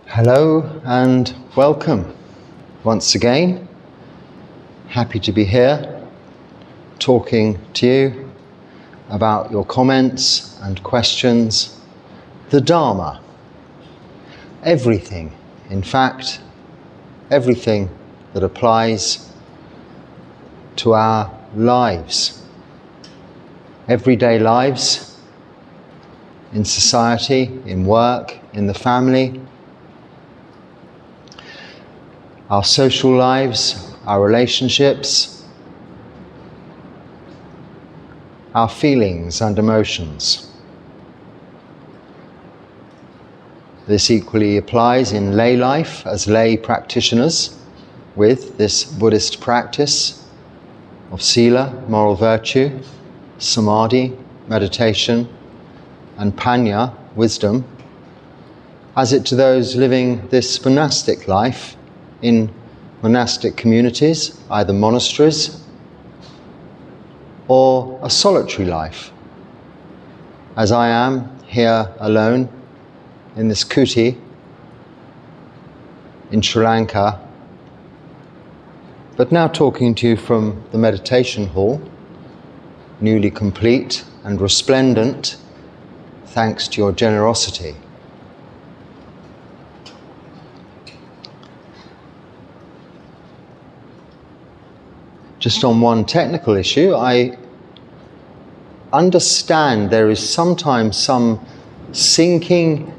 Hello and welcome once again. Happy to be here talking to you about your comments and questions. The Dharma. Everything, in fact, everything that applies to our lives. Everyday lives, in society, in work, in the family, our social lives, our relationships, our feelings and emotions. This equally applies in lay life as lay practitioners with this Buddhist practice of sila, moral virtue, samadhi, meditation, and panya, wisdom, as it to those living this monastic life in monastic communities, either monasteries or a solitary life, as I am here alone in this kuti in Sri Lanka, but now talking to you from the meditation hall, newly complete and resplendent, thanks to your generosity. Just on one technical issue, I understand there is sometimes some syncing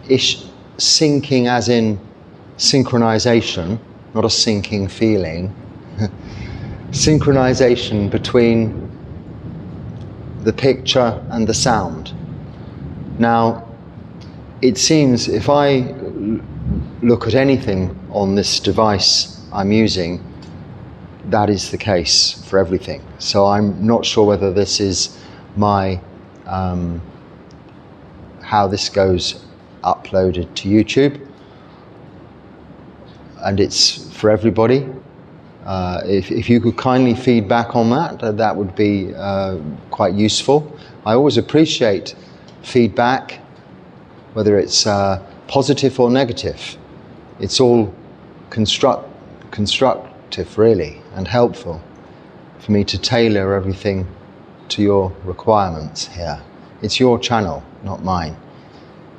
as in synchronization, not a sinking feeling, synchronization between the picture and the sound. Now, it seems if I look at anything on this device I'm using, that is the case for everything. So I'm not sure whether this is my how this goes uploaded to YouTube, and it's for everybody. If you could kindly feedback on that, that would be quite useful. I always appreciate feedback, whether it's positive or negative. It's all constructive really, and helpful for me to tailor everything to your requirements here. It's your channel, not mine.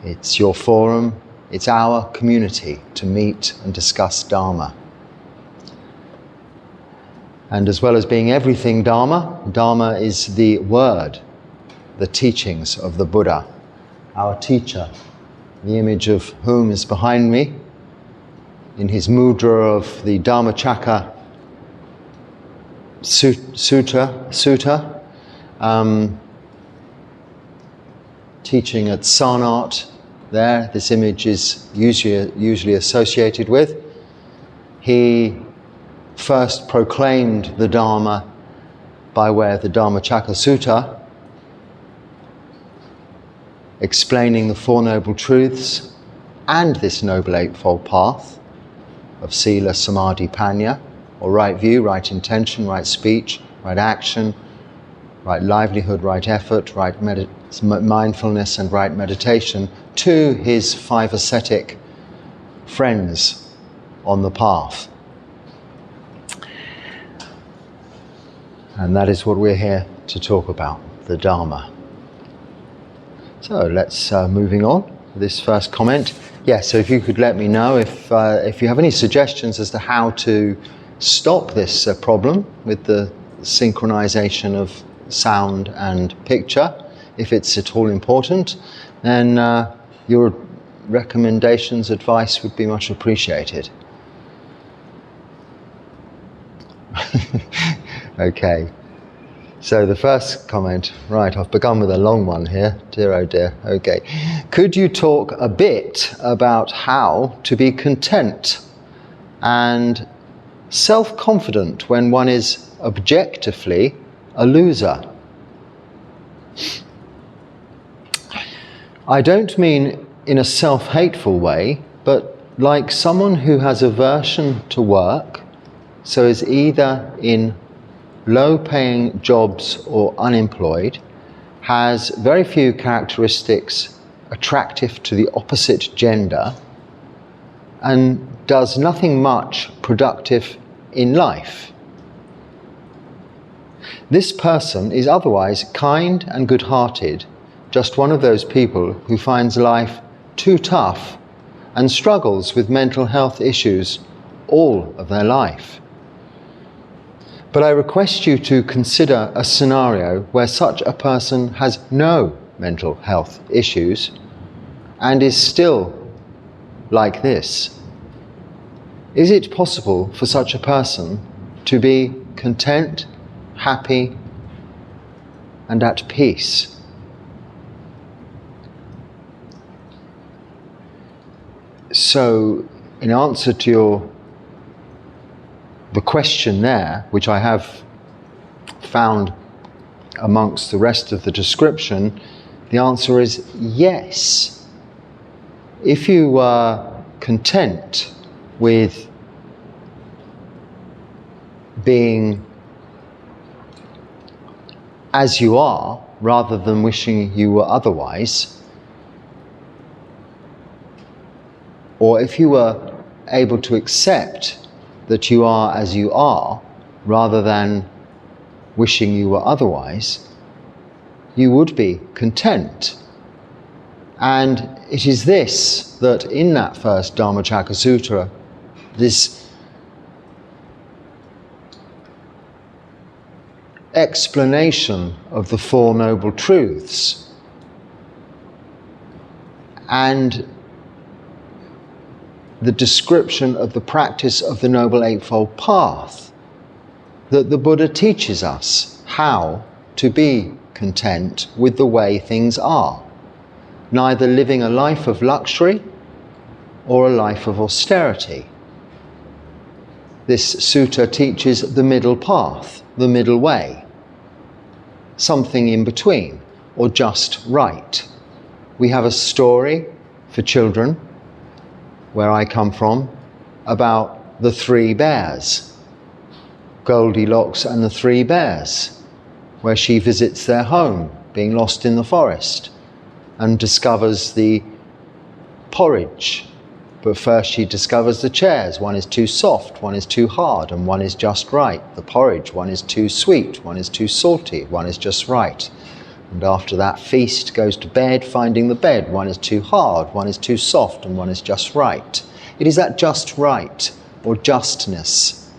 It's your forum, it's our community to meet and discuss Dharma. And as well as being everything Dharma, Dharma is the word, the teachings of the Buddha, our teacher, the image of whom is behind me, in his mudra of the Dhammacakka Sutta, teaching at Sarnath there, this image is usually associated with. He first proclaimed the Dharma by way of the Dhammacakka Sutta, explaining the Four Noble Truths and this Noble Eightfold Path of sila, samadhi, panya, or right view, right intention, right speech, right action, right livelihood, right effort, right mindfulness, and right meditation to his 5 ascetic friends on the path. And that is what we're here to talk about, the Dharma. So let's moving on. This first comment. So if you could let me know if you have any suggestions as to how to stop this problem with the synchronization of sound and picture, if it's at all important, then your recommendations, advice would be much appreciated. Okay. So the first comment, right, I've begun with a long one here, dear oh dear, okay. Could you talk a bit about how to be content and self-confident when one is objectively a loser? I don't mean in a self-hateful way, but like someone who has aversion to work, so is either in low-paying jobs or unemployed, has very few characteristics attractive to the opposite gender, and does nothing much productive in life. This person is otherwise kind and good-hearted, just one of those people who finds life too tough and struggles with mental health issues all of their life. But I request you to consider a scenario where such a person has no mental health issues and is still like this. Is it possible for such a person to be content, happy, and at peace? So, in answer to the question there, which I have found amongst the rest of the description, the answer is yes. If you were content with being as you are, rather than wishing you were otherwise, or if you were able to accept that you are as you are, rather than wishing you were otherwise, you would be content. And it is this that in that first Dhammacakka Sutra, this explanation of the Four Noble Truths and the description of the practice of the Noble Eightfold Path, that the Buddha teaches us how to be content with the way things are, neither living a life of luxury or a life of austerity. This sutta teaches the middle path, the middle way, something in between, or just right. We have a story for children, where I come from, about the three bears, Goldilocks and the three bears, where she visits their home, being lost in the forest, and discovers the porridge. But first she discovers the chairs. One is too soft, one is too hard, and one is just right. The porridge, one is too sweet, one is too salty, one is just right. And after that feast goes to bed, finding the bed. One is too hard, one is too soft, and one is just right. It is that just right, or justness,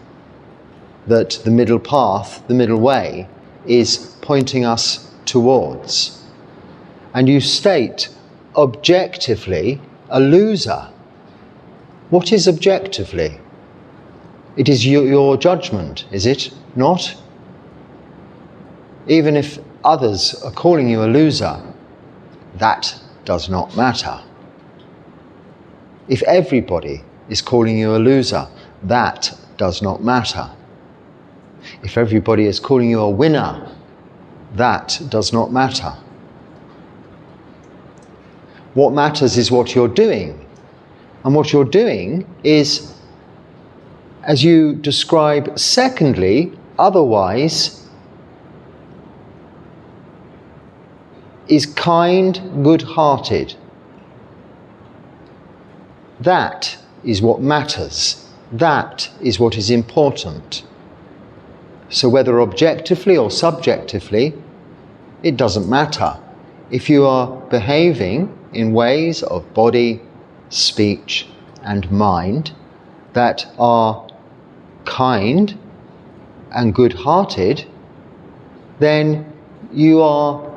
that the middle path, the middle way, is pointing us towards. And you state, objectively, a loser. What is objectively? It is your judgment, is it not? Even if others are calling you a loser, that does not matter. If everybody is calling you a loser, that does not matter. If everybody is calling you a winner, that does not matter. What matters is what you're doing. And what you're doing is, as you describe secondly, otherwise, is kind, good-hearted. That is what matters. That is what is important. So whether objectively or subjectively, it doesn't matter. If you are behaving in ways of body, speech, and mind that are kind and good-hearted, then you are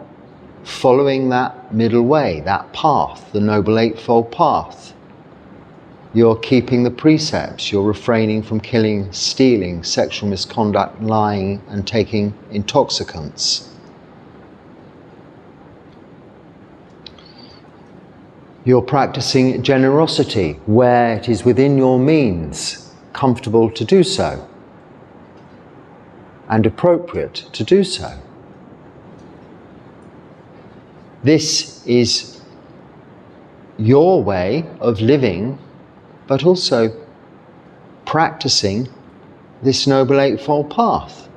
following that middle way, that path, the Noble Eightfold Path. You're keeping the precepts, you're refraining from killing, stealing, sexual misconduct, lying, and taking intoxicants. You're practicing generosity where it is within your means, comfortable to do so, and appropriate to do so. This is your way of living, but also practicing this Noble Eightfold Path.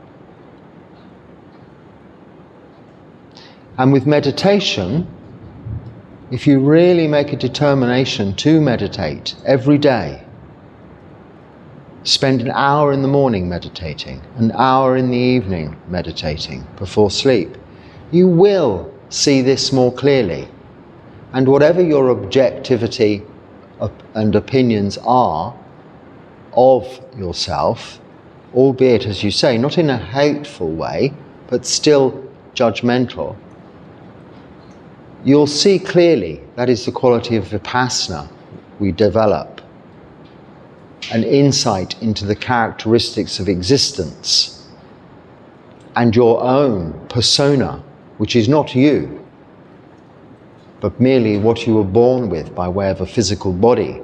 And with meditation, if you really make a determination to meditate every day, spend an hour in the morning meditating, an hour in the evening meditating before sleep, you will see this more clearly. And whatever your objectivity and opinions are of yourself, albeit, as you say, not in a hateful way, but still judgmental, you'll see clearly that is the quality of vipassana we develop, an insight into the characteristics of existence and your own persona, which is not you, but merely what you were born with by way of a physical body,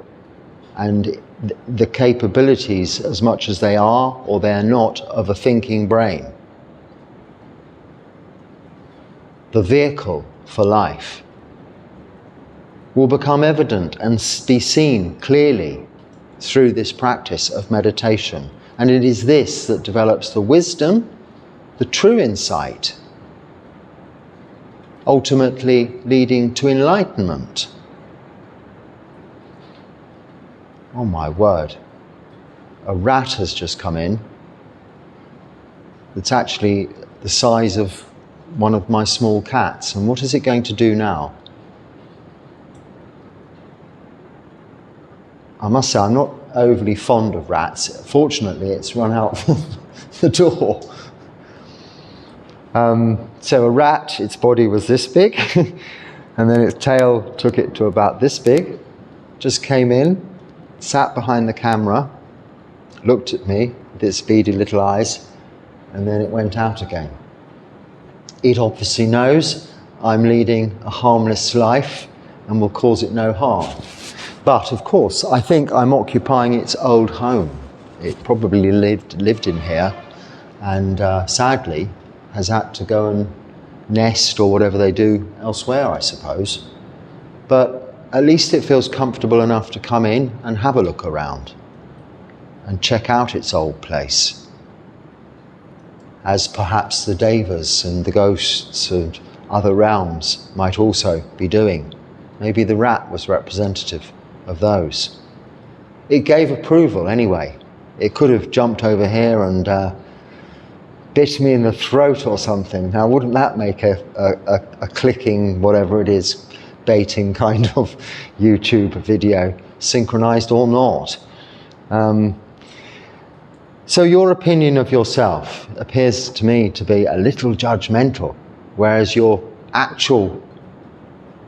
and the capabilities, as much as they are or they are not, of a thinking brain. The vehicle for life will become evident and be seen clearly through this practice of meditation. And it is this that develops the wisdom, the true insight, ultimately leading to enlightenment. Oh my word, a rat has just come in. It's actually the size of one of my small cats. And what is it going to do now? I must say, I'm not overly fond of rats. Fortunately, it's run out the door. So a rat, its body was this big, and then its tail took it to about this big, just came in, sat behind the camera, looked at me with its beady little eyes, and then it went out again. It obviously knows I'm leading a harmless life and will cause it no harm. But of course, I think I'm occupying its old home. It probably lived in here, and sadly has had to go and nest or whatever they do elsewhere, I suppose. But at least it feels comfortable enough to come in and have a look around and check out its old place, as perhaps the devas and the ghosts of other realms might also be doing. Maybe the rat was representative of those. It gave approval anyway. It could have jumped over here and bit me in the throat or something. Now, wouldn't that make a clicking, whatever it is, baiting kind of YouTube video, synchronized or not? So your opinion of yourself appears to me to be a little judgmental, whereas your actual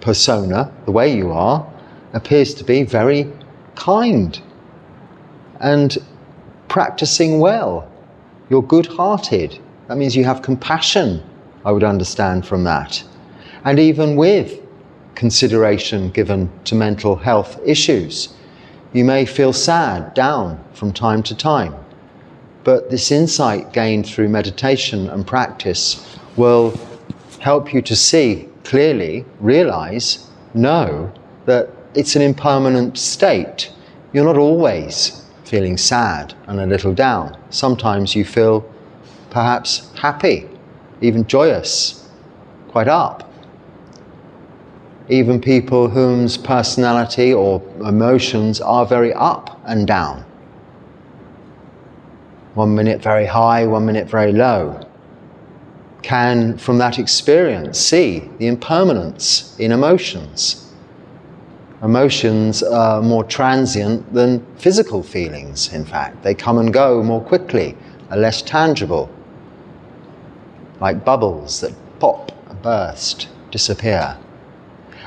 persona, the way you are, appears to be very kind and practicing well. You're good-hearted. That means you have compassion, I would understand from that. And even with consideration given to mental health issues, you may feel sad, down from time to time. But this insight gained through meditation and practice will help you to see clearly, realize, know that it's an impermanent state. You're not always feeling sad and a little down. Sometimes you feel perhaps happy, even joyous, quite up. Even people whose personality or emotions are very up and down. 1 minute very high, 1 minute very low, can from that experience see the impermanence in emotions. Emotions are more transient than physical feelings, in fact. They come and go more quickly, are less tangible, like bubbles that pop, burst, disappear.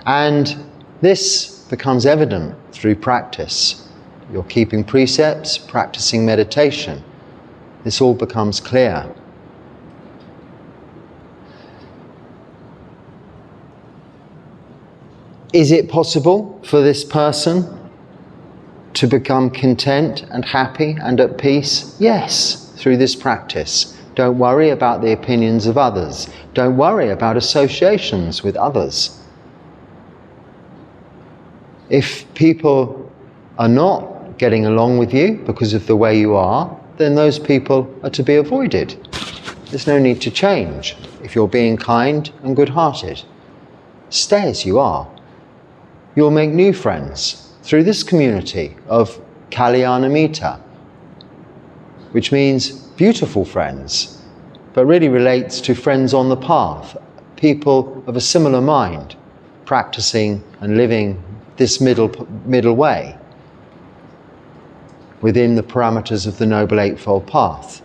And this becomes evident through practice. You're keeping precepts, practicing meditation. This all becomes clear. Is it possible for this person to become content and happy and at peace? Yes, through this practice. Don't worry about the opinions of others. Don't worry about associations with others. If people are not getting along with you because of the way you are, then those people are to be avoided. There's no need to change if you're being kind and good-hearted. Stay as you are. You'll make new friends through this community of Kalyanamita, which means beautiful friends, but really relates to friends on the path, people of a similar mind, practicing and living this middle way within the parameters of the Noble Eightfold Path.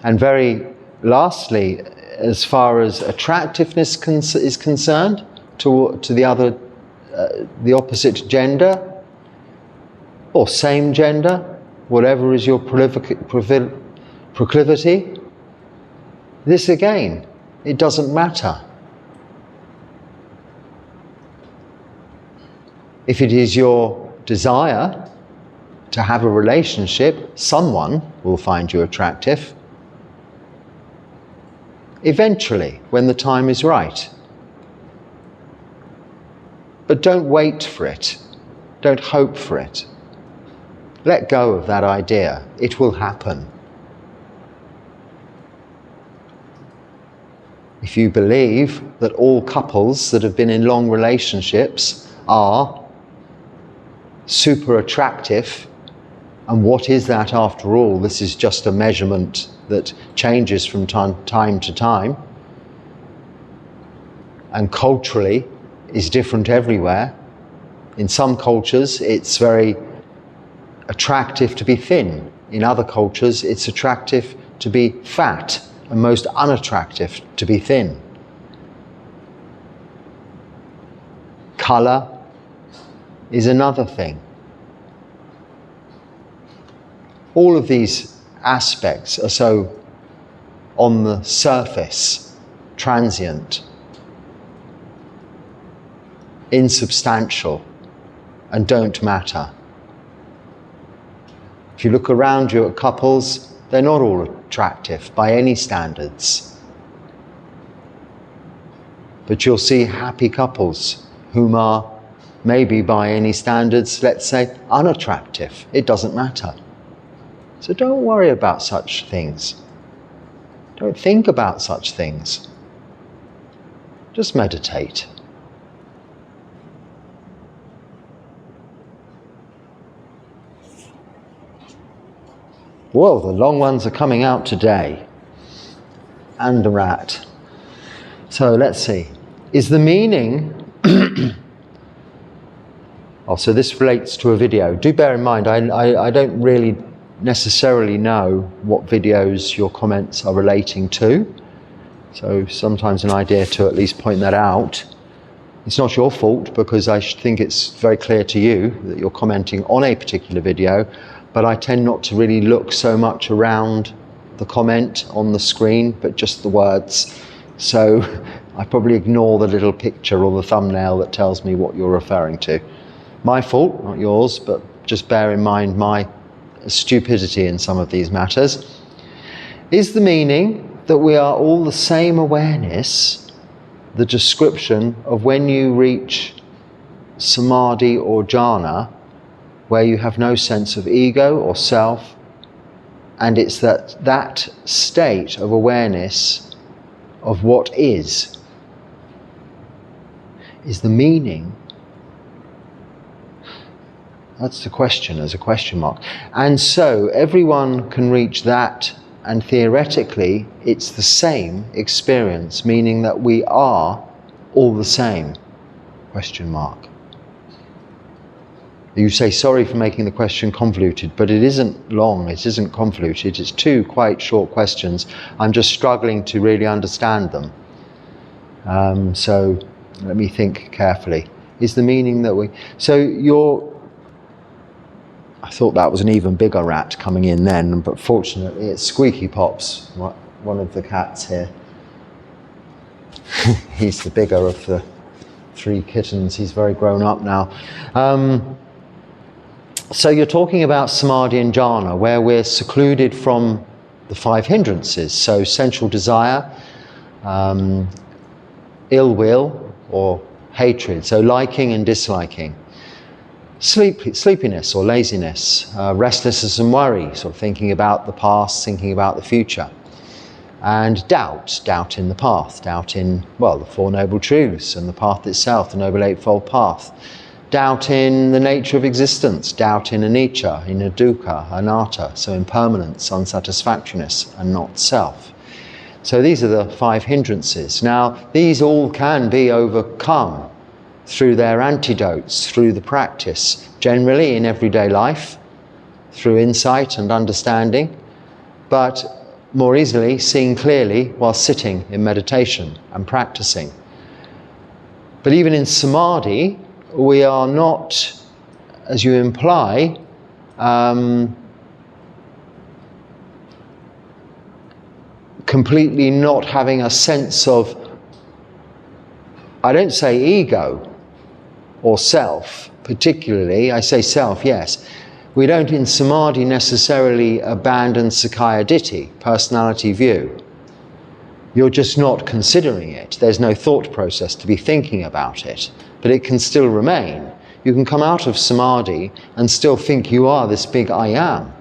And very lastly, as far as attractiveness is concerned to the opposite gender or same gender, whatever is your proclivity, this again, it doesn't matter. If it is your desire to have a relationship, someone will find you attractive. Eventually, when the time is right. But don't wait for it. Don't hope for it. Let go of that idea. It will happen. If you believe that all couples that have been in long relationships are super attractive, and what is that after all? This is just a measurement that changes from time to time, and culturally is different everywhere. In some cultures it's very attractive to be thin. In other cultures it's attractive to be fat, and most unattractive to be thin. Colour is another thing. All of these aspects are so on the surface, transient, insubstantial, and don't matter. If you look around you at couples, they're not all attractive by any standards. But you'll see happy couples whom are maybe by any standards, let's say, unattractive. It doesn't matter. So don't worry about such things. Don't think about such things. Just meditate. Well, the long ones are coming out today. And a rat. So let's see. Is the meaning... Oh, so this relates to a video. Do bear in mind, I don't really necessarily know what videos your comments are relating to. So sometimes an idea to at least point that out. It's not your fault, because I think it's very clear to you that you're commenting on a particular video, but I tend not to really look so much around the comment on the screen, but just the words. So I probably ignore the little picture or the thumbnail that tells me what you're referring to. My fault, not yours, but just bear in mind my stupidity in some of these matters. Is the meaning that we are all the same awareness, the description of when you reach samadhi or jhana, where you have no sense of ego or self, and it's that state of awareness of what is the meaning? That's the question, as a question mark. And so everyone can reach that, and theoretically it's the same experience, meaning that we are all the same, question mark. You say, sorry for making the question convoluted, but it isn't long, it isn't convoluted, it's two quite short questions. I'm just struggling to really understand them. So let me think carefully. Is the meaning that we... So I thought that was an even bigger rat coming in then, but fortunately it's Squeaky Pops, one of the cats here. He's the bigger of the three kittens. He's very grown up now. So you're talking about samadhi and jhana, where we're secluded from the five hindrances. So sensual desire, ill will or hatred, so liking and disliking. Sleepiness or laziness, restlessness and worry, sort of thinking about the past, thinking about the future. And doubt in the path, doubt in, well, the Four Noble Truths and the path itself, the Noble Eightfold Path. Doubt in the nature of existence, doubt in anicca, in a dukkha, anatta, so impermanence, unsatisfactoriness, and not self. So these are the 5 hindrances. Now, these all can be overcome through their antidotes, through the practice, generally in everyday life, through insight and understanding, but more easily seen clearly while sitting in meditation and practicing. But even in samadhi, we are not, as you imply, completely not having a sense of, I don't say ego or self particularly, I say self, yes. We don't in samadhi necessarily abandon sakkaya ditthi, personality view. You're just not considering it. There's no thought process to be thinking about it, but it can still remain. You can come out of samadhi and still think you are this big I am.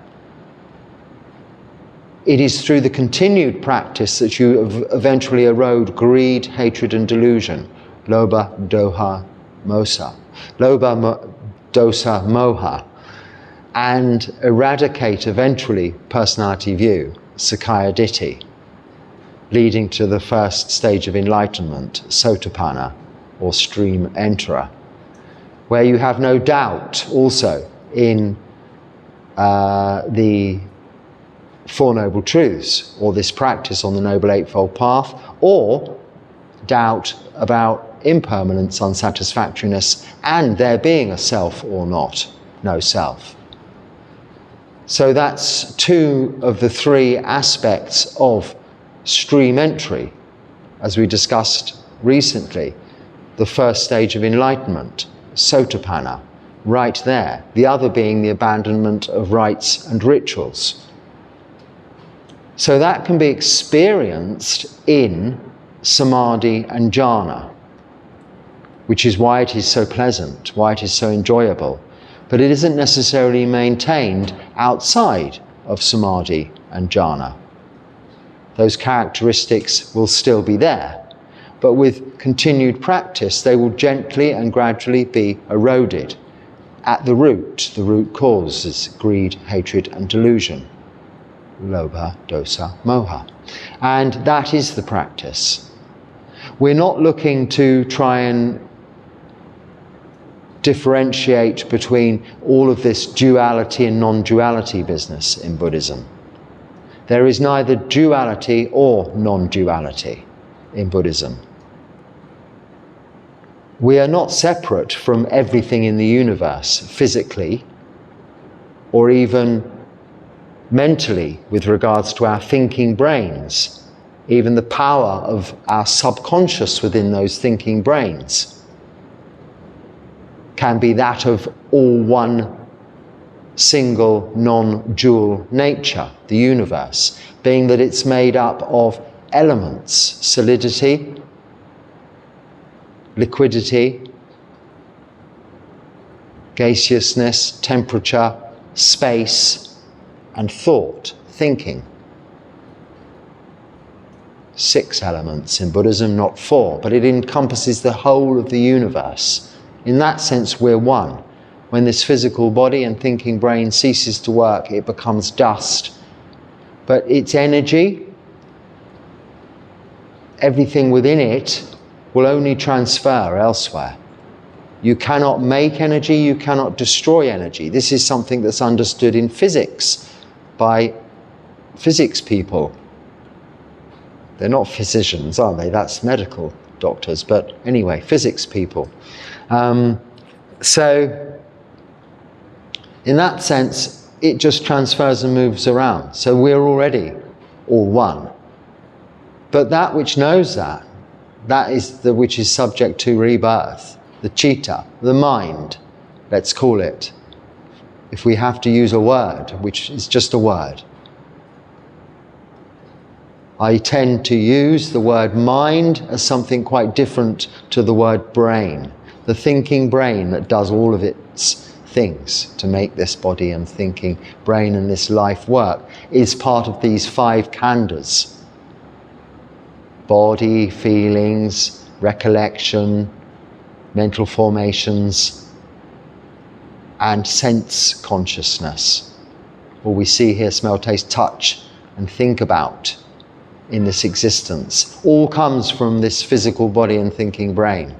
It is through the continued practice that you eventually erode greed, hatred and delusion, lobha, doha, mosa, dosa, moha, and eradicate eventually personality view, sakkaya ditthi, leading to the first stage of enlightenment, sotapanna, or stream enterer, where you have no doubt also in the Four Noble Truths, or this practice on the Noble Eightfold Path, or doubt about impermanence, unsatisfactoriness, and there being a self or not, no self. So that's 2 of the 3 aspects of stream entry, as we discussed recently. The first stage of enlightenment, sotapanna, right there. The other being the abandonment of rites and rituals. So that can be experienced in samadhi and jhana, which is why it is so pleasant, why it is so enjoyable. But it isn't necessarily maintained outside of samadhi and jhana. Those characteristics will still be there, but with continued practice they will gently and gradually be eroded. At the root cause is greed, hatred and delusion, lobha, dosa, moha. And that is the practice. We're not looking to try and differentiate between all of this duality and non-duality business in Buddhism. There is neither duality or non-duality in Buddhism. We are not separate from everything in the universe physically or even mentally with regards to our thinking brains, even the power of our subconscious within those thinking brains can be that of all one single non-dual nature, the universe, being that it's made up of elements, solidity, liquidity, gaseousness, temperature, space, and thought, thinking. 6 elements in Buddhism, not 4, but it encompasses the whole of the universe. In that sense, we're one. When this physical body and thinking brain ceases to work, it becomes dust. But its energy, everything within it, will only transfer elsewhere. You cannot make energy, you cannot destroy energy. This is something that's understood in physics by physics people. They're not physicians, are they? That's medical doctors, but anyway, physics people. So in that sense, it just transfers and moves around. So we're already all one. But that which knows that is the which is subject to rebirth, the citta, the mind, let's call it, if we have to use a word, which is just a word. I tend to use the word mind as something quite different to the word brain. The thinking brain that does all of its things to make this body and thinking brain and this life work is part of these 5 khandhas. body, feelings, recollection, mental formations, and sense consciousness. All we see, hear, smell, taste, touch, and think about in this existence all comes from this physical body and thinking brain.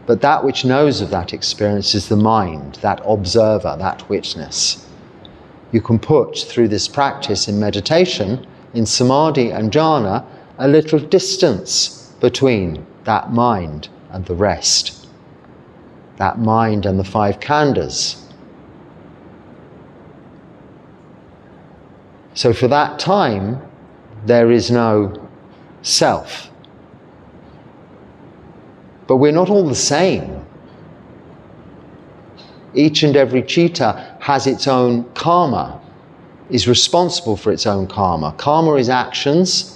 But that which knows of that experience is the mind, that observer, that witness. You can put, through this practice in meditation, in samadhi and jhana, a little distance between that mind and the rest. That mind and the 5 khandhas. So for that time, there is no self. But we're not all the same. Each and every citta has its own karma, is responsible for its own karma. Karma is actions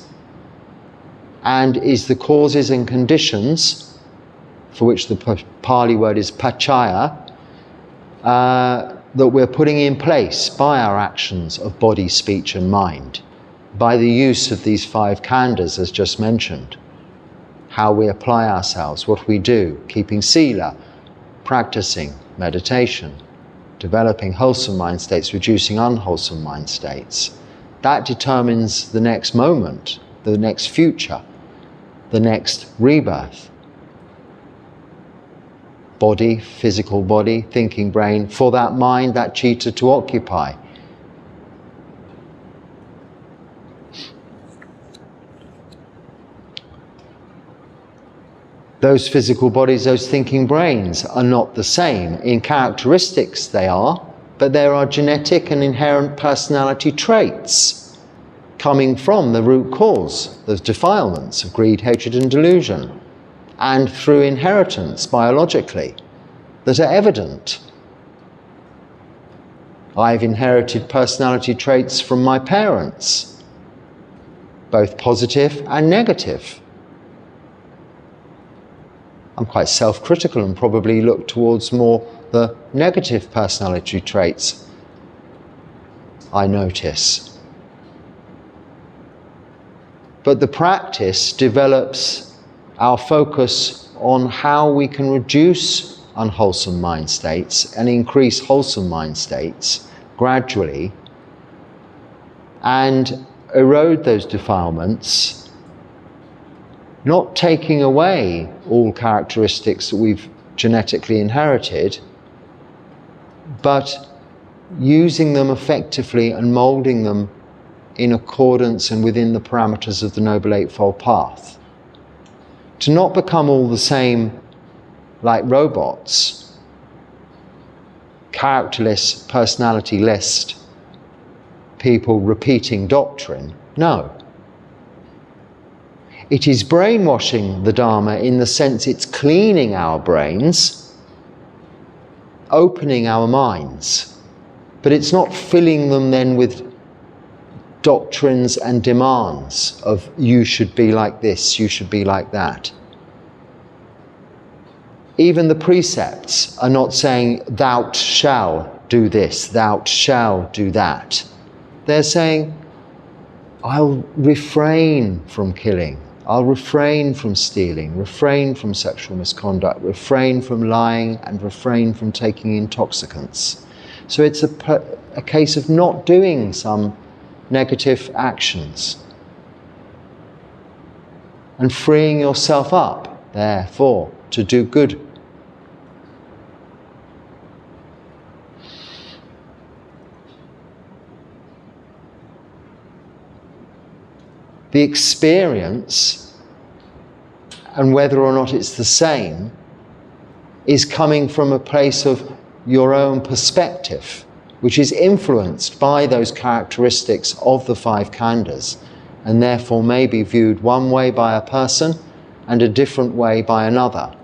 and is the causes and conditions, for which the Pali word is paccaya, that we're putting in place by our actions of body, speech and mind, by the use of these 5 khandhas as just mentioned. How we apply ourselves, what we do, keeping sila, practicing meditation, developing wholesome mind states, reducing unwholesome mind states. That determines the next moment, the next future, the next rebirth. Body, physical body, thinking brain, for that mind, that citta to occupy. Those physical bodies, those thinking brains are not the same. In characteristics they are, but there are genetic and inherent personality traits coming from the root cause, those defilements of greed, hatred and delusion, and through inheritance biologically, that are evident. I've inherited personality traits from my parents, both positive and negative. I'm quite self-critical and probably look towards more the negative personality traits I notice. But the practice develops our focus on how we can reduce unwholesome mind states and increase wholesome mind states gradually and erode those defilements, not taking away all characteristics that we've genetically inherited, but using them effectively and moulding them in accordance and within the parameters of the Noble Eightfold Path. To not become all the same like robots, characterless, personality-less people repeating doctrine. No. It is brainwashing the Dharma in the sense it's cleaning our brains, opening our minds, but it's not filling them then with doctrines and demands of you should be like this, you should be like that. Even the precepts are not saying thou shalt do this, thou shalt do that. They're saying I'll refrain from killing, I'll refrain from stealing, refrain from sexual misconduct, refrain from lying, and refrain from taking intoxicants. So it's a case of not doing some negative actions and freeing yourself up, therefore, to do good. The experience, and whether or not it's the same, is coming from a place of your own perspective, which is influenced by those characteristics of the 5 khandhas, and therefore may be viewed one way by a person and a different way by another.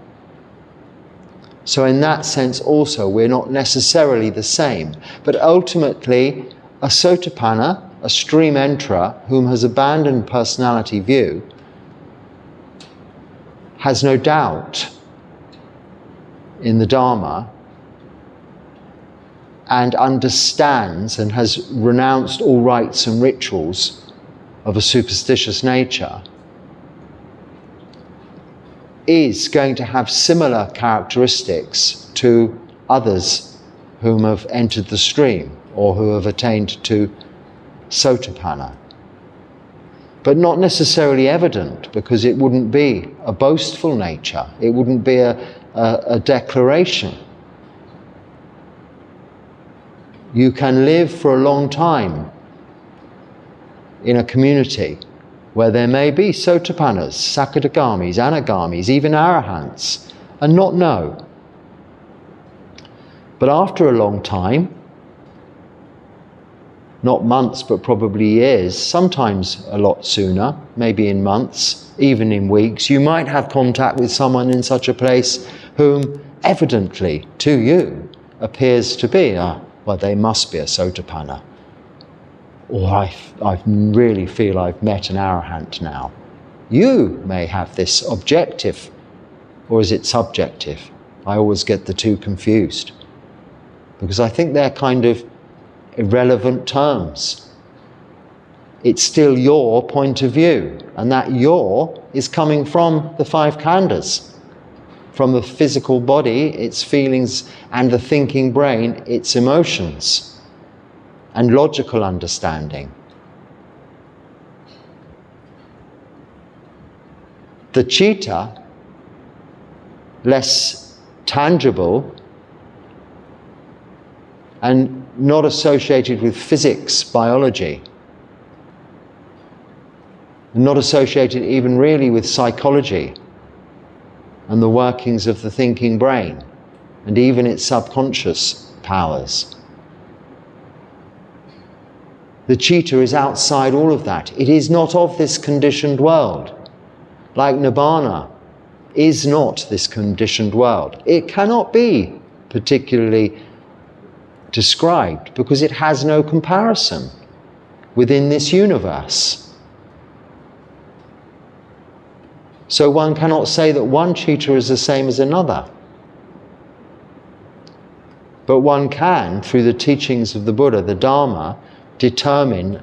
So in that sense also, we're not necessarily the same, but ultimately a sotapanna, a stream enterer whom has abandoned personality view, has no doubt in the Dharma and understands and has renounced all rites and rituals of a superstitious nature, is going to have similar characteristics to others whom have entered the stream or who have attained to Sotapanna. But not necessarily evident, because it wouldn't be a boastful nature. It wouldn't be a declaration. You can live for a long time in a community where there may be Sotapannas, Sakadagamis, Anagamis, even Arahants, and not know. But after a long time, not months but probably years, sometimes a lot sooner, maybe in months, even in weeks, you might have contact with someone in such a place whom evidently to you appears to be, well, they must be a Sotapanna. Or I really feel I've met an Arahant now. You may have this objective, or is it subjective? I always get the two confused, because I think they're kind of irrelevant terms. It's still your point of view, and that your is coming from the five khandhas, from the physical body, its feelings, and the thinking brain, its emotions and logical understanding. The citta, less tangible and not associated with physics, biology, not associated even really with psychology and the workings of the thinking brain and even its subconscious powers. The citta is outside all of that. It is not of this conditioned world. Like Nibbana is not this conditioned world. It cannot be particularly described because it has no comparison within this universe. So one cannot say that one citta is the same as another. But one can, through the teachings of the Buddha, the Dharma, determine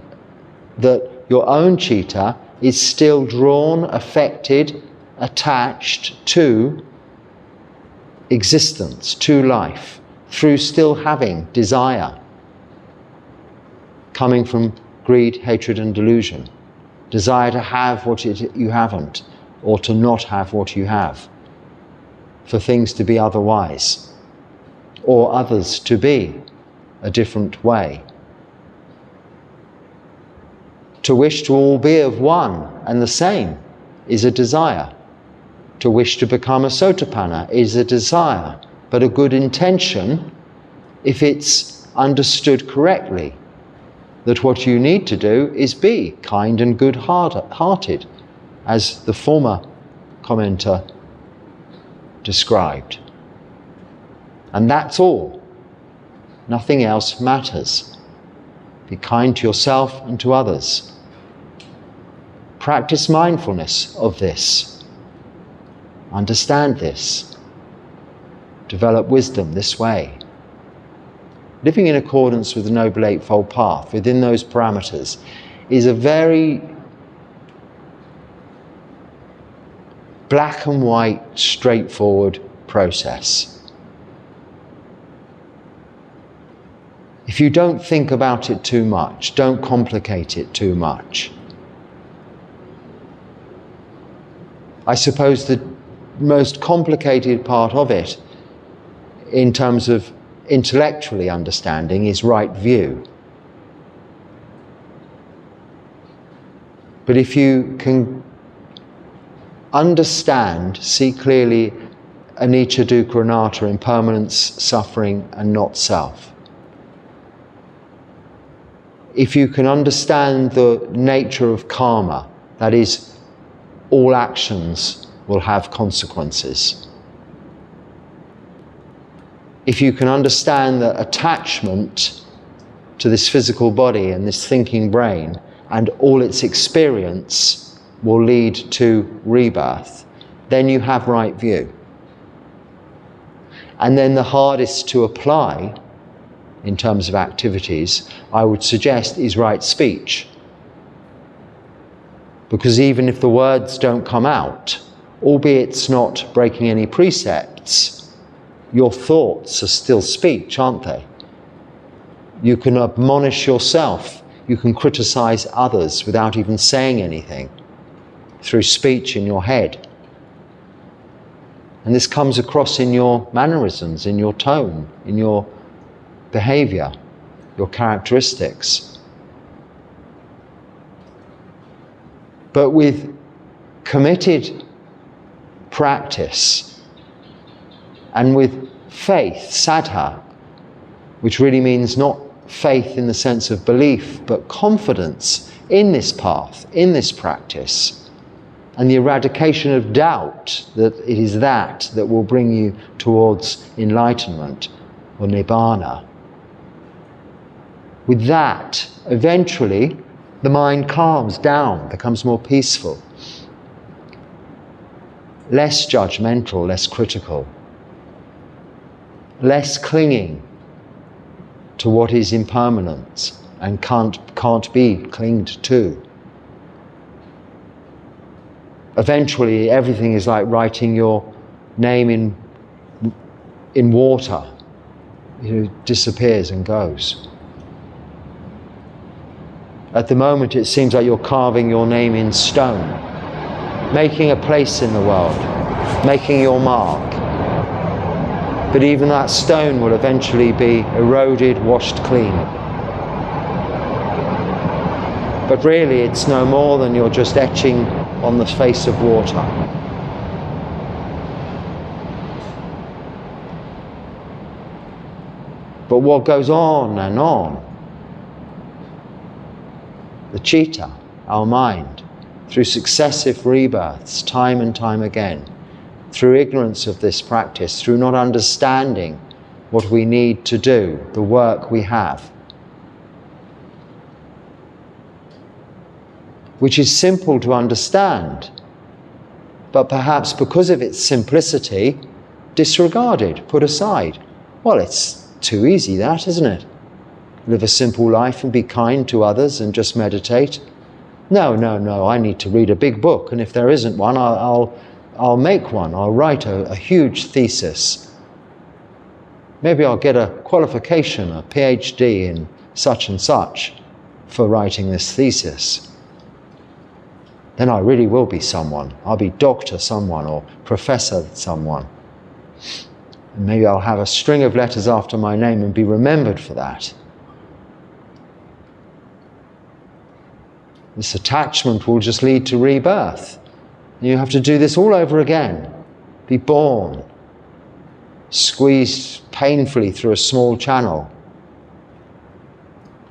that your own citta is still drawn, affected, attached to existence, to life, through still having desire, coming from greed, hatred and delusion. Desire to have what you haven't, or to not have what you have, for things to be otherwise, or others to be a different way. To wish to all be of one and the same is a desire. To wish to become a Sotapanna is a desire, but a good intention if it's understood correctly, that what you need to do is be kind and good-hearted, as the former commenter described. And that's all. Nothing else matters. Be kind to yourself and to others. Practice mindfulness of this. Understand this. Develop wisdom this way. Living in accordance with the Noble Eightfold Path within those parameters is a very black and white, straightforward process. If you don't think about it too much, don't complicate it too much. I suppose the most complicated part of it, in terms of intellectually understanding, is right view. But if you can understand, see clearly anicca, dukkha, anatta, impermanence, suffering and not self, if you can understand the nature of karma, that is, all actions will have consequences. If you can understand that attachment to this physical body and this thinking brain and all its experience will lead to rebirth, then you have right view. And then the hardest to apply in terms of activities, I would suggest, is right speech. Because even if the words don't come out, albeit it's not breaking any precepts, your thoughts are still speech, aren't they? You can admonish yourself, you can criticize others without even saying anything, through speech in your head. And this comes across in your mannerisms, in your tone, in your behavior, your characteristics. But with committed practice and with faith, saddha, which really means not faith in the sense of belief, but confidence in this path, in this practice, and the eradication of doubt that it is that will bring you towards enlightenment or nibbana. With that, eventually, the mind calms down, becomes more peaceful, less judgmental, less critical, less clinging to what is impermanent and can't be clinged to. Eventually, everything is like writing your name in water. It disappears and goes. At the moment, it seems like you're carving your name in stone, making a place in the world, making your mark. But even that stone will eventually be eroded, washed clean. But really, it's no more than you're just etching on the face of water. But what goes on and on, the citta, our mind, through successive rebirths, time and time again, through ignorance of this practice, through not understanding what we need to do, the work we have, which is simple to understand, but perhaps because of its simplicity, disregarded, put aside. Well, it's too easy that, isn't it? Live a simple life and be kind to others and just meditate. No, I need to read a big book, and if there isn't one, I'll make one. I'll write a huge thesis. Maybe I'll get a qualification, a PhD in such and such for writing this thesis. Then I really will be someone. I'll be Dr. someone or Professor someone. And maybe I'll have a string of letters after my name and be remembered for that. This attachment will just lead to rebirth. You have to do this all over again. Be born, squeezed painfully through a small channel,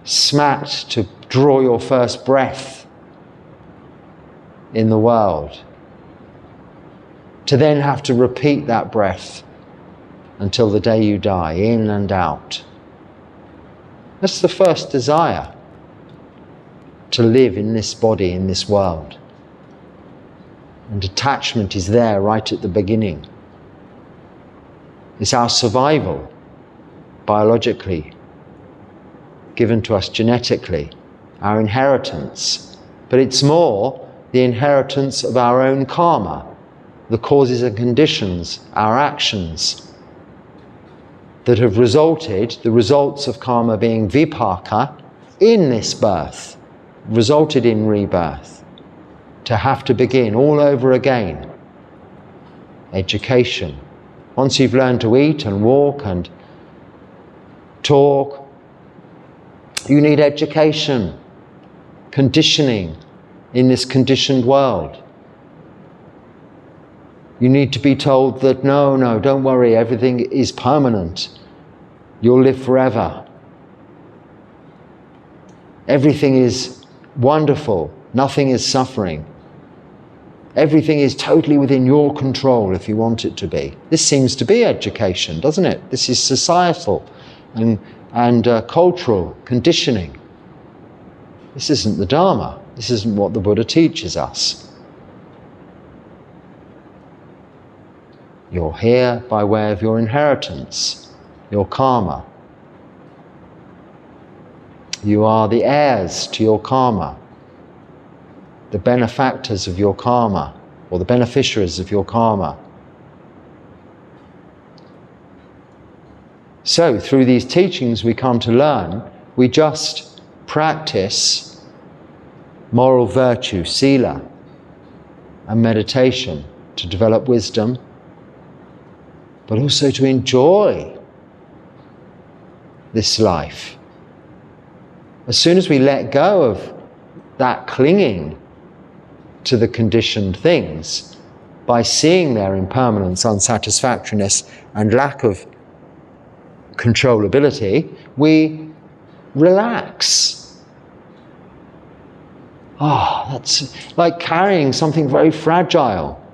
smacked to draw your first breath in the world, to then have to repeat that breath until the day you die, in and out. That's the first desire, to live in this body, in this world. And attachment is there right at the beginning. It's our survival, biologically, given to us genetically, our inheritance. But it's more the inheritance of our own karma, the causes and conditions, our actions, that have resulted, the results of karma being vipaka, in this birth, resulted in rebirth, to have to begin all over again. Education. Once you've learned to eat and walk and talk, you need education, conditioning in this conditioned world. You need to be told that no, don't worry, everything is permanent. You'll live forever. Everything is wonderful. Nothing is suffering. Everything is totally within your control if you want it to be. This seems to be education, doesn't it? This is societal and cultural conditioning. This isn't the Dharma. This isn't what the Buddha teaches us. You're here by way of your inheritance, your karma. You are the heirs to your karma, the benefactors of your karma, or the beneficiaries of your karma. So through these teachings we come to learn, we just practice moral virtue, sila, and meditation to develop wisdom, but also to enjoy this life. As soon as we let go of that clinging to the conditioned things, by seeing their impermanence, unsatisfactoriness, and lack of controllability, we relax. That's like carrying something very fragile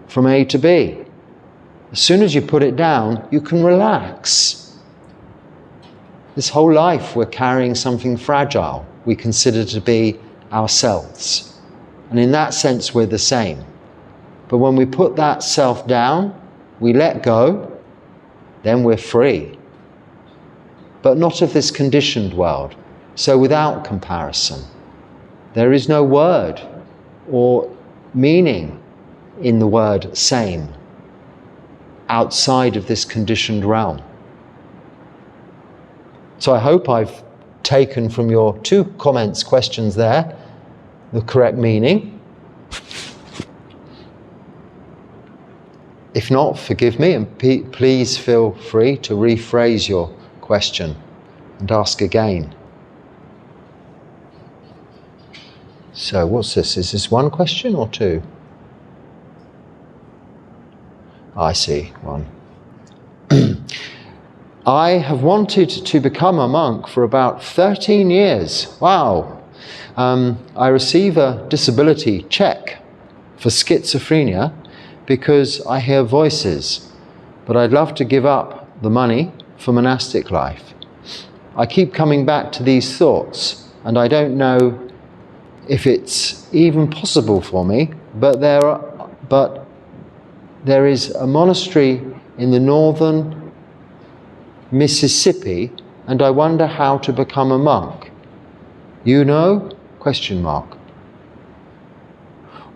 from A to B. As soon as you put it down, you can relax. This whole life we're carrying something fragile we consider to be ourselves. And in that sense we're the same. But when we put that self down, we let go, then we're free. But not of this conditioned world, so without comparison. There is no word or meaning in the word same outside of this conditioned realm. So I hope I've taken from your 2 questions there, the correct meaning. If not, forgive me, and please feel free to rephrase your question and ask again. So what's this? Is this 1 question or 2? I see, 1. I have wanted to become a monk for about 13 years. Wow. I receive a disability check for schizophrenia because I hear voices, but I'd love to give up the money for monastic life. I keep coming back to these thoughts, and I don't know if it's even possible for me, but there is a monastery in the northern Mississippi, and I wonder how to become a monk. You know? ?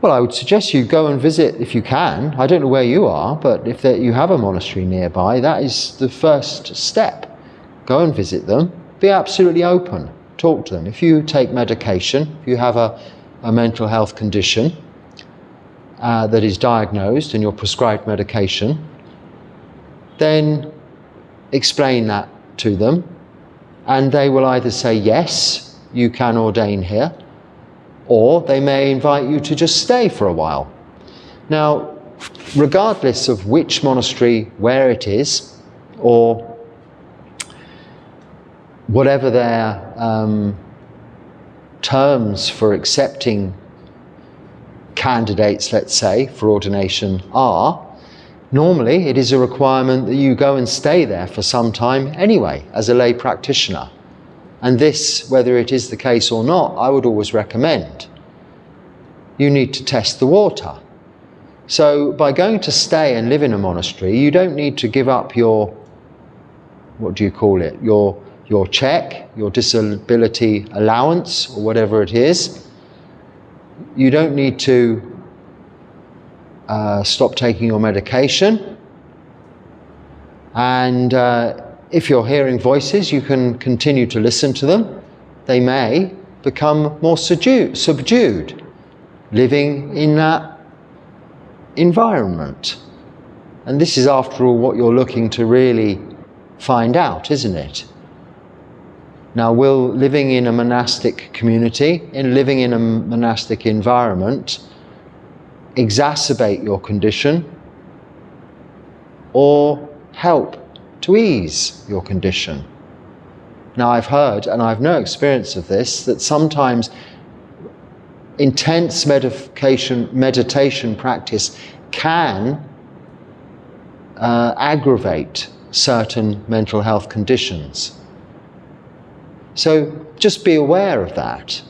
Well, I would suggest you go and visit if you can. I don't know where you are, but if you have a monastery nearby, that is the first step. Go and visit them. Be absolutely open. Talk to them. If you take medication, if you have a mental health condition that is diagnosed and you're prescribed medication, then explain that to them, and they will either say, yes, you can ordain here, or they may invite you to just stay for a while. Now, regardless of which monastery, where it is, or whatever their terms for accepting candidates, let's say, for ordination are, normally it is a requirement that you go and stay there for some time anyway, as a lay practitioner. And this, whether it is the case or not, I would always recommend. You need to test the water. So by going to stay and live in a monastery, you don't need to give up your, your check, your disability allowance, or whatever it is. You don't need to stop taking your medication. And if you're hearing voices, you can continue to listen to them. They may become more subdued, living in that environment. And this is, after all, what you're looking to really find out, isn't it? Now, will living in a monastic community, living in a monastic environment, exacerbate your condition or help to ease your condition? Now, I've heard, and I've no experience of this, that sometimes intense meditation practice can aggravate certain mental health conditions. So just be aware of that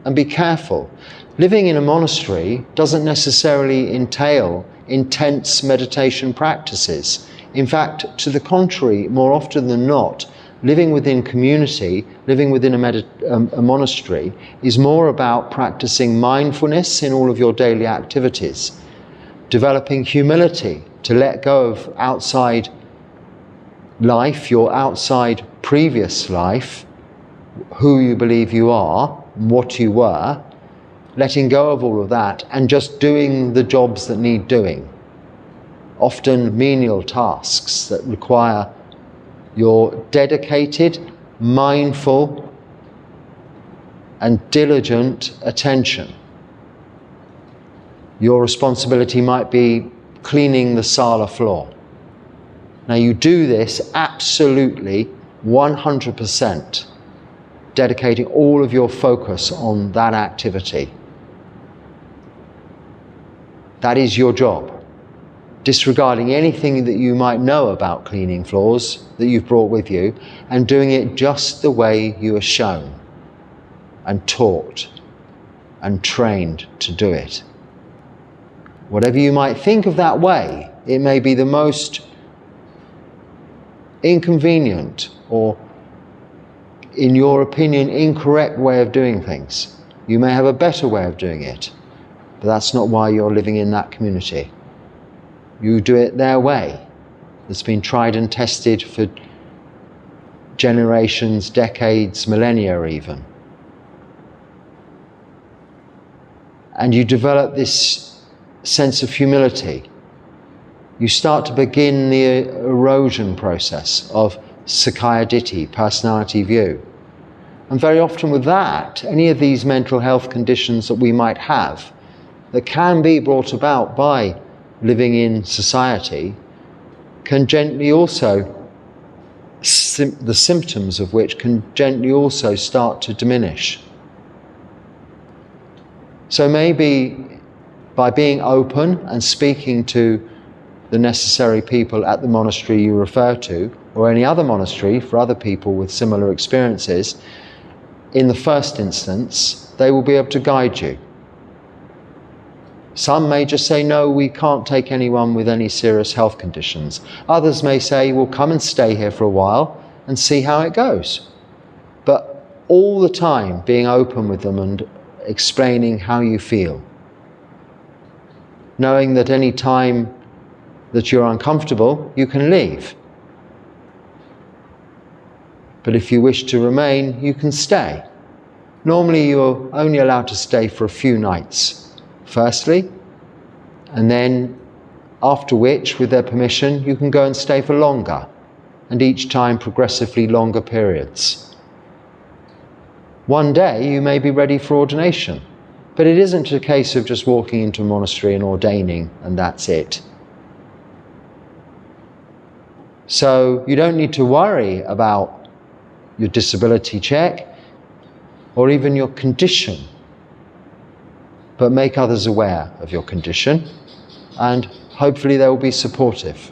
and be careful. Living in a monastery doesn't necessarily entail intense meditation practices. In fact, to the contrary, more often than not, living within community, living within a monastery, is more about practicing mindfulness in all of your daily activities, developing humility to let go of outside life, your outside previous life, who you believe you are, what you were, letting go of all of that and just doing the jobs that need doing. Often menial tasks that require your dedicated, mindful and diligent attention. Your responsibility might be cleaning the sala floor. Now you do this absolutely 100%, dedicating all of your focus on that activity. That is your job. Disregarding anything that you might know about cleaning floors that you've brought with you, and doing it just the way you are shown and taught and trained to do it. Whatever you might think of that way, it may be the most inconvenient or, in your opinion, incorrect way of doing things. You may have a better way of doing it, but that's not why you're living in that community. You do it their way. It's been tried and tested for generations, decades, millennia even. And you develop this sense of humility. You start to begin the erosion process of Sakkaya Ditthi, personality view. And very often with that, any of these mental health conditions that we might have that can be brought about by living in society can gently also, the symptoms of which can gently also start to diminish. So maybe by being open and speaking to the necessary people at the monastery you refer to, or any other monastery for other people with similar experiences, in the first instance, they will be able to guide you. Some may just say, no, we can't take anyone with any serious health conditions. Others may say, well, come and stay here for a while and see how it goes. But all the time being open with them and explaining how you feel. Knowing that any time that you're uncomfortable, you can leave. But if you wish to remain, you can stay. Normally you're only allowed to stay for a few nights. Firstly, and then after which, with their permission, you can go and stay for longer, and each time progressively longer periods. One day you may be ready for ordination, but it isn't a case of just walking into a monastery and ordaining and that's it. So you don't need to worry about your disability check or even your condition, but make others aware of your condition, and hopefully they will be supportive.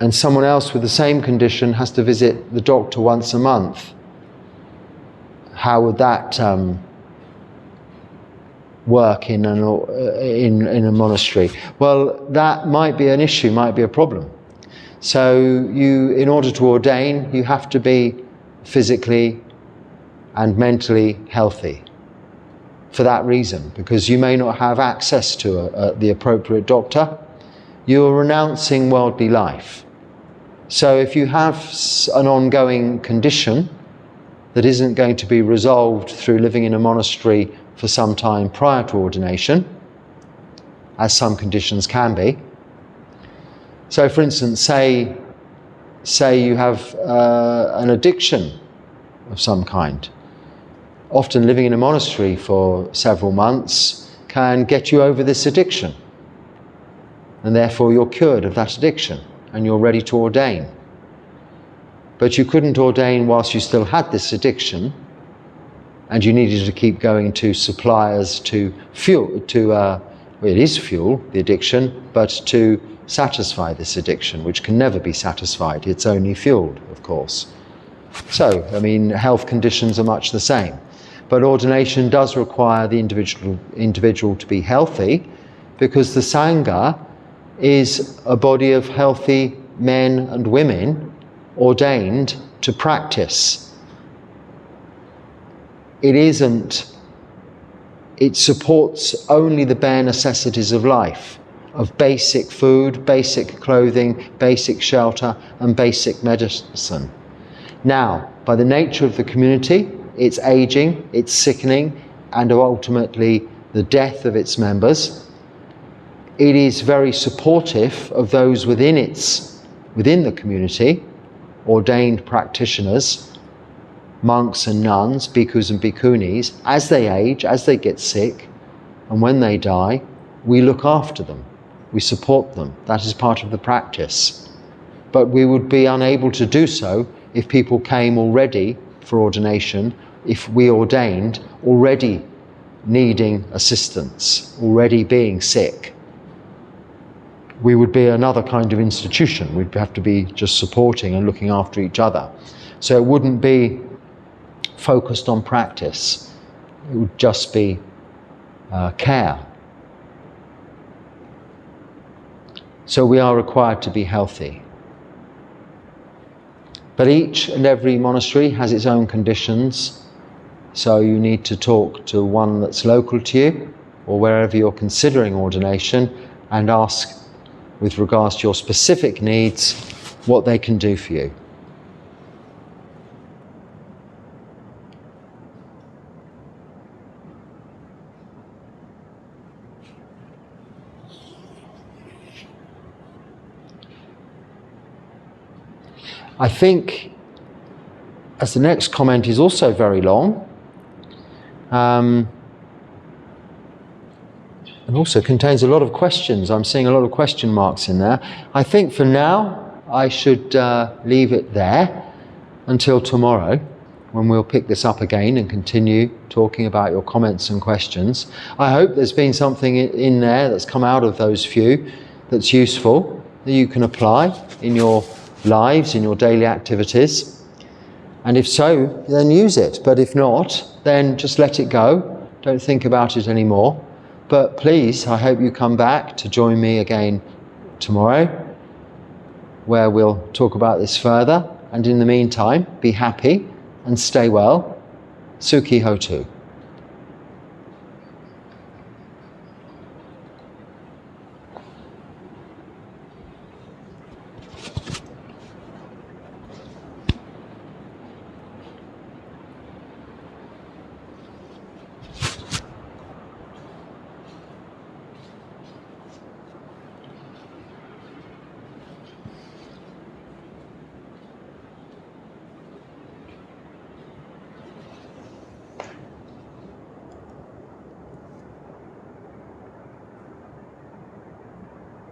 And someone else with the same condition has to visit the doctor once a month. How would that work in a monastery? Well, that might be an issue, might be a problem. So in order to ordain, you have to be physically and mentally healthy for that reason, because you may not have access to the appropriate doctor. You are renouncing worldly life. So if you have an ongoing condition that isn't going to be resolved through living in a monastery for some time prior to ordination, as some conditions can be. So for instance, say you have an addiction of some kind. Often living in a monastery for several months can get you over this addiction, and therefore you're cured of that addiction and you're ready to ordain. But you couldn't ordain whilst you still had this addiction, and you needed to keep going to suppliers to fuel, well, it is fuel, the addiction, but to satisfy this addiction, which can never be satisfied. It's only fueled, of course. So, I mean, health conditions are much the same. But ordination does require the individual to be healthy, because the Sangha is a body of healthy men and women ordained to practice. It supports only the bare necessities of life, of basic food, basic clothing, basic shelter, and basic medicine. Now, by the nature of the community, its aging, its sickening, and ultimately the death of its members, it is very supportive of those within the community, ordained practitioners, monks and nuns, bhikkhus and bhikkhunis, as they age, as they get sick, and when they die, we look after them, we support them. That is part of the practice. But we would be unable to do so if people came already for ordination, if we ordained already needing assistance, already being sick. We would be another kind of institution. We'd have to be just supporting and looking after each other. So it wouldn't be focused on practice. It would just be care. So we are required to be healthy. But each and every monastery has its own conditions, so you need to talk to one that's local to you, or wherever you're considering ordination, and ask, with regards to your specific needs, what they can do for you. I think, as the next comment is also very long, and also contains a lot of questions. I'm seeing a lot of question marks in there. I think for now, I should leave it there until tomorrow, when we'll pick this up again and continue talking about your comments and questions. I hope there's been something in there that's come out of those few that's useful, that you can apply in your lives, in your daily activities. And if so, then use it. But if not, then just let it go. Don't think about it anymore. But please, I hope you come back to join me again tomorrow, where we'll talk about this further. And in the meantime, be happy and stay well. Sukhi Hotu.